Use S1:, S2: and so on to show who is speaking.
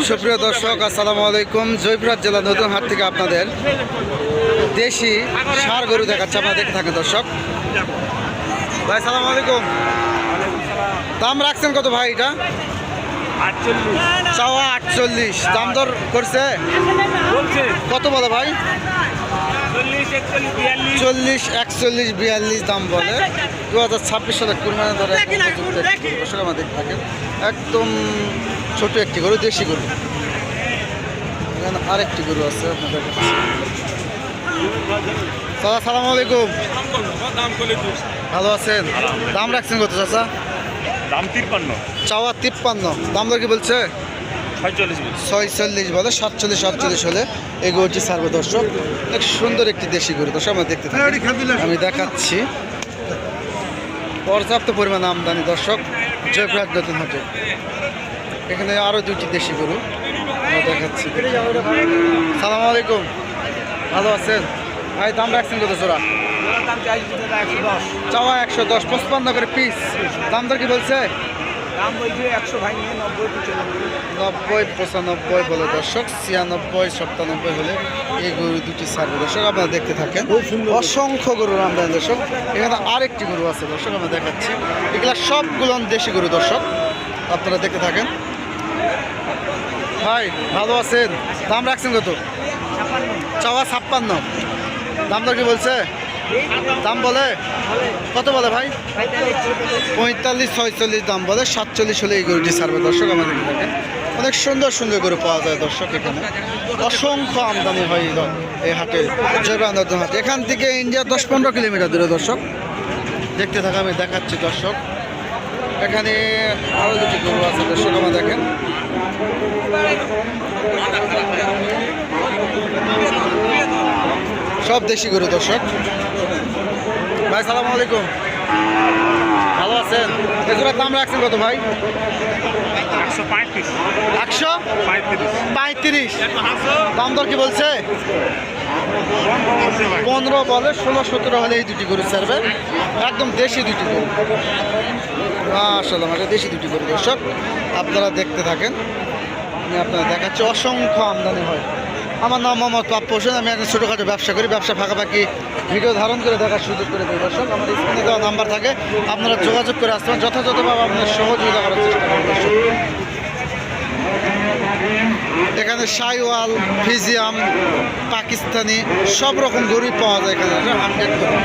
S1: সুপ্রিয় দর্শক, আসসালামু আলাইকুম। জয়পুরহাট জেলা নতুন হাট থেকে আপনাদের দেশি ষাঁড় গরু দেখাচ্ছে, আপনারা দেখতে থাকেন দর্শক। ভাই সালাম আলাইকুম। দাম রাখছেন কত ভাই? এটা
S2: 48
S1: চাওয়া 48, দাম দর করছে কত বলে ভাই? 40, 41, 42 দাম বলে। 2026 সালে কুরবানি ধরে দর্শক আমার দেখতে থাকেন। একদম ছোট একটি গরু, দেশি গরু। এখানে আরেকটি গরু আছে আপনাদের কাছে। চাচা সালাম আলাইকুম। ভালো আছেন? দাম রাখছেন কত চাচা?
S2: দাম 53,
S1: চাওয়া 53, দাম দর কি বলছে? 46 বলে। 47, 48 হলে এই গরুটি ছাড়বে দর্শক। অনেক সুন্দর একটি দেশি গরু দর্শক, আমরা দেখতে থাকি। আমি দেখাচ্ছি পর্যাপ্ত পরিমাণ আমদানি দর্শক জয়পুরহাট নতুন হাটে। এখানে আরও দুটি দেশি গরু আমরা দেখাচ্ছি। সালাম আলাইকুম, ভালো আছেন ভাই? দাম রাখছেন কত জোড়া? চাওয়া 110, 55 করে পিস। দাম দর কি বলছে? 90, 95 বলে দর্শক। 96, 97 হলে এই গরু দুটি ছাড়বে দর্শক, আপনারা দেখতে থাকেন। অসংখ্য গরুর আমদানি দর্শক। এখানে আরেকটি গরু আছে দর্শক, আমরা দেখাচ্ছি। এগুলা সবগুলো দেশি গরু দর্শক, আপনারা দেখতে থাকেন। ভাই ভালো আছেন? দাম রাখছেন কত? চাওয়া 56, দাম দর কি বলছে? দাম বলে কত বলে ভাই? 45, 46 দাম বলে। 47 হলে এই গরুটি ছাড়বে দর্শক, আমাদের দেখেন। অনেক সুন্দর সুন্দর গরু পাওয়া যায় দর্শক এখানে। অসংখ্য আমদানি হয় এই হাটে, জয়পুরহাট হাট। এখান থেকে ইন্ডিয়া 10-15 কিলোমিটার দূরে দর্শক। দেখতে থাকা আমি দেখাচ্ছি দর্শক। এখানে আরও দুটি গরু আছে দর্শক, আমরা দেখেন। সব দেশি গরু দর্শক। ভাই সালাম আলাইকুম, ভালো আছেন? এগুলোর দাম রাখছেন কত ভাই? 135, দাম দর কি বলছে? 15 বলে। 16, 17 হলে এই দুটি গরু ছাড়বে। একদম দেশি দুটি গরু, মাশাআল্লাহ, মানে দেশি দুটি গরু দর্শক, আপনারা দেখতে থাকেন। আমি আপনারা দেখাচ্ছি। অসংখ্য আমদানি হয়। আমার নাম মোহাম্মদ পাপ্পু হোসেন। আমি একজন ছোটোখাটো ব্যবসা করি। ব্যবসা ফাঁকাফাঁকি ভিডিও ধারণ করে দেখার সুযোগ করে দিই দর্শক। আমার স্ক্রিনে দেওয়া নাম্বার থাকে, আপনারা যোগাযোগ করে আসতে পারেন। যথাযথভাবে আপনাদের সহযোগিতা করার চেষ্টা করেন দর্শক। এখানে শাইওয়াল, ফিজিয়াম, পাকিস্তানি সব রকম গরুই পাওয়া যায় এখানে। আপডেট করে